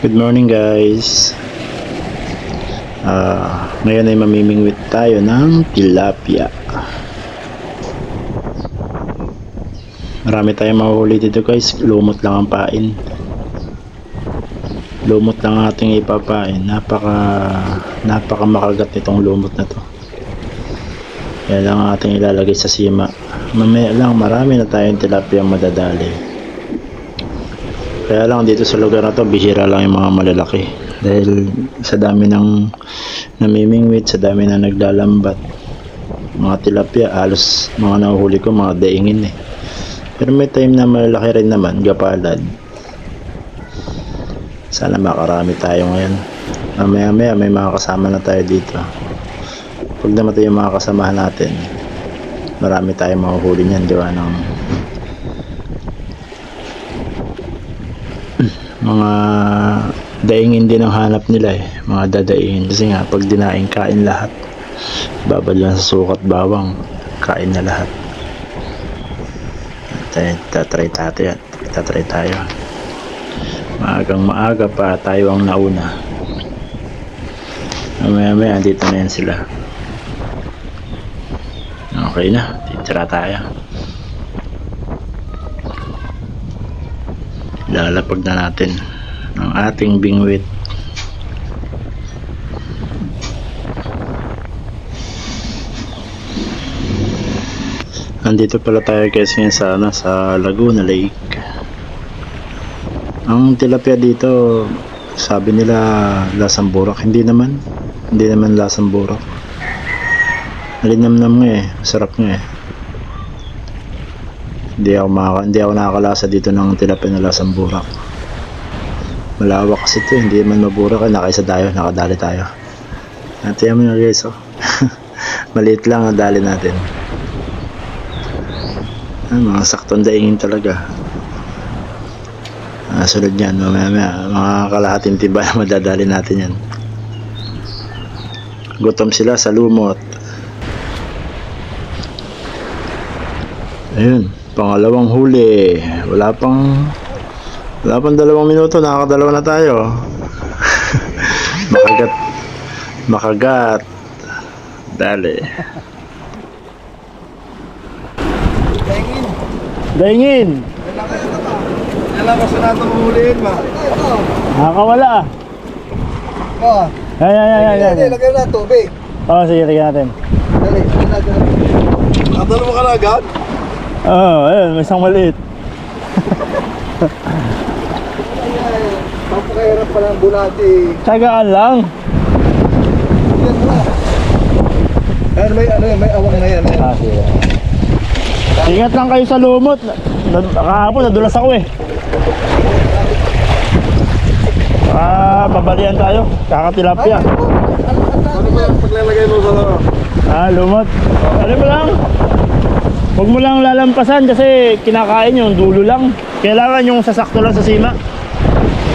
Good morning guys. Ngayon ay mamimingwit tayo ng tilapia. Marami tayong mahuhuli dito guys. Lumot lang ang pain. Lumot lang ating ipapain. Napaka makagat nitong lumot na to. Yan lang ang ating ilalagay sa sima. Mamaya lang marami na tayong tilapia madadali. Kaya lang dito sa lugar na to bihira lang yung mga malalaki dahil sa dami ng namimingwit, sa dami na naglalambat. Mga tilapia halos mga nahuhuli ko mga daingin pero may time na malalaki rin naman, gapalad. Sana makarami tayo ngayon. Mamaya may mga kasama na tayo dito. Pag namatay yung mga kasamahan natin, marami tayong mahuhuli niyan gawa ng mga daingin din ang hanap nila mga dadaingin kasi nga pag dinaing kain lahat, babad lang sa sukat bawang, kain na lahat. Tatry tayo maagang maaga pa tayo ang nauna. Mamaya dito na yan sila. Okay na, titira tayo. Lalapag na natin ang ating bingwit. Nandito pala tayo guys ngayon sa Laguna Lake. Ang tilapia dito sabi nila lasang burak. Hindi naman lasang burak. Malinamnam nga masarap nga Hindi ako nakakalasa dito ng tilapia na lasang burak. Malawak kasi ito, hindi man maburak. Nakadali tayo. Natin mo na guys, maliit lang ang dali natin. Mga saktong daingin talaga. Sunod yan, mamaya mga kalahating timba na madadali natin yan. Gutom sila sa lumot. Ayun, pangalawang huli. Wala pang 2 minuto, nakakadalawa na tayo. Makagat. Dali. Daingin. Kailan ko sa natong huliin ba? Nakakawala Yan. Lagyan na tubig. Sige, lagyan natin. Dali, nakadalo mo ka na agad? Ayun, may isang maliit. Papakahirap pa ng bulati. Tsagaan lang. Yan may awang na yan. Sige. Ingat lang kayo sa lumot. Kahapon nadulas ako babalian tayo. Kakatilapia. Ano ba paglalagay mo sa Lumot. Alam mo lang, huwag mo lang lalampasan kasi kinakain yung dulo lang. Kailangan yung sasakto lang sa sima.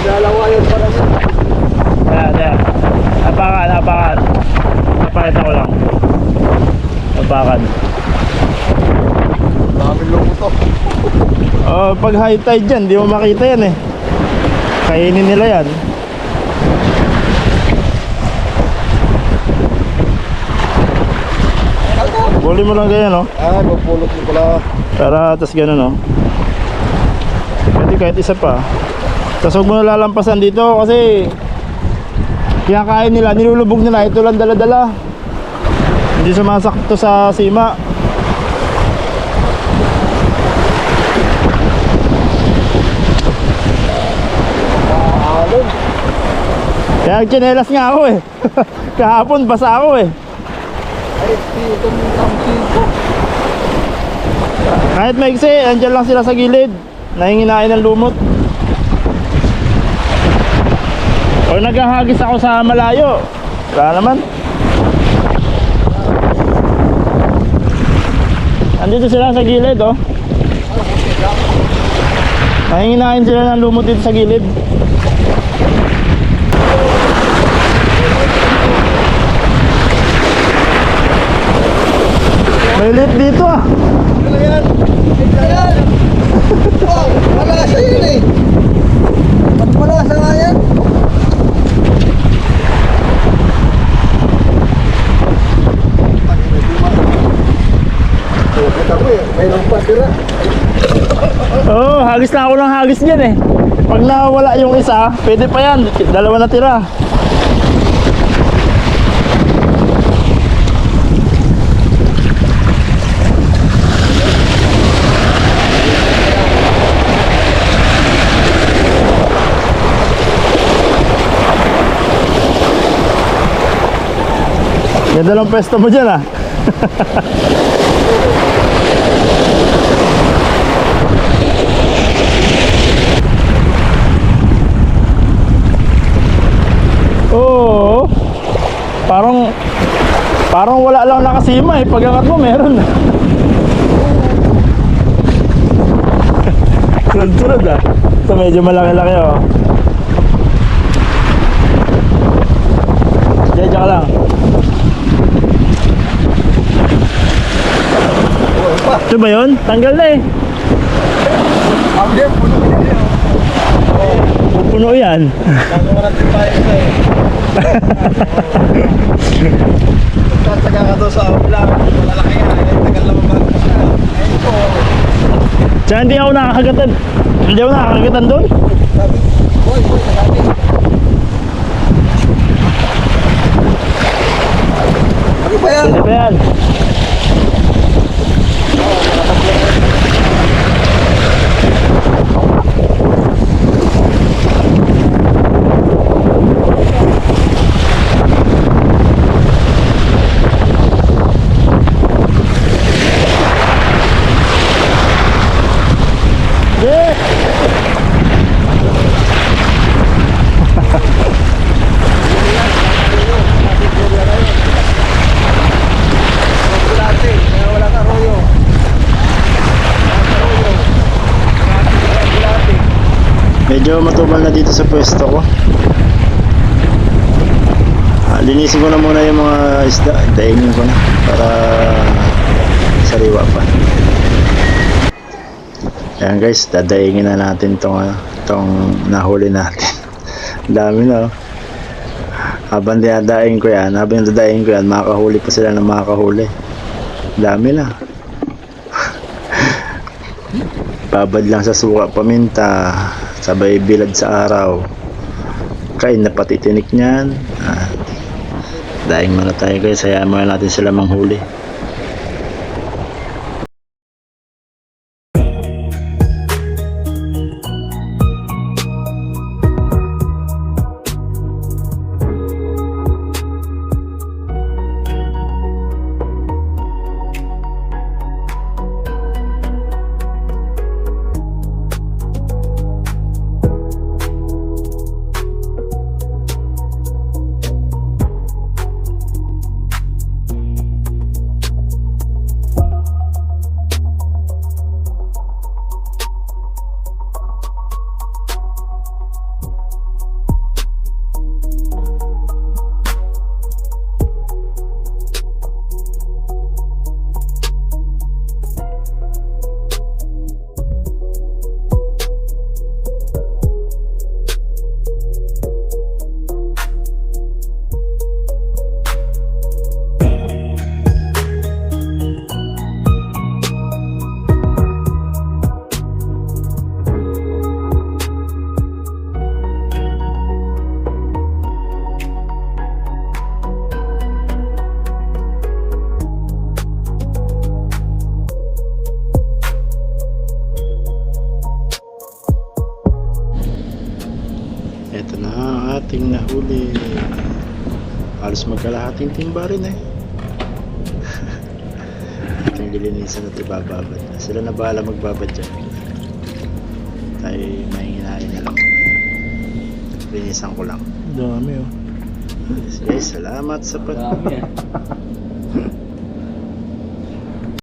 Dalawayan para sa Ayan. Apakan. Napakita ko lang. Apakan. daming lumot to. Pag high tide dyan, di mo makita yan kainin nila yan. Huli mo lang ganyan Mapulot mo pala. para tas ganun pwede kahit isa pa. Tas huwag mo na lalampasan dito kasi kinakain nila, nilulubog nila. Ito lang dala-dala, hindi sumasakto sa sima. Kaya tsinelas nga ako kahapon basa ako Ay, itong tamsin ko. Kahit maigsi, andyan lang sila sa gilid, nahinginain ng lumot. O naghahagis ako sa malayo, wala naman. Andito sila sa gilid nahinginain sila ng lumot dito sa gilid. May lit dito Ano yan? Wala sa yun Ba't wala sa nga yan? Hagis na ako ng hagis dyan eh. Pag nawala yung isa, pwede pa yan. Dalawa na tira. Ganda lang pwesto mo dyan ah. Oo. Parang wala lang nakasima eh. Pag-angat mo meron. Sunod-sunod ah. Ito medyo malaki-laki oh. Diyan ka lang. Ito ba yun? Tanggal na eh. Pupuno yan. Tataga ka doon sa ulam. Malalaki yan. Tagal na mabago siya. Ayun po. Tsaka hindi ako nakakagatan. Hindi ako nakakagatan doon. Sabi, boy, sabi. Ano ba yan? Hindi ba yan? Yeah. Wala ka royo. Medyo matubal na dito sa pwesto ko. Linisin ko na muna yung mga isda. Daingin ko na para sariwa pa. Ayan guys, dadaingin na natin tong nahuli natin. Dami na oh. Habang dinadaing ko yan, makakahuli pa sila ng makakahuli. Dami na. Babad lang sa suka, paminta, sabay bilad sa araw. Kain na pati tinik niyan. Daing muna tayo guys, hayaan muna natin sila manghuli. Ito na ang ating nahuli. Halos magkalahating timba rin eh. Ating lilinisan at ibababad. Sila na bahala magbabad dyan. Tayo mahinginahin na lang. Linisan ko lang. Dami oh. Guys, salamat sa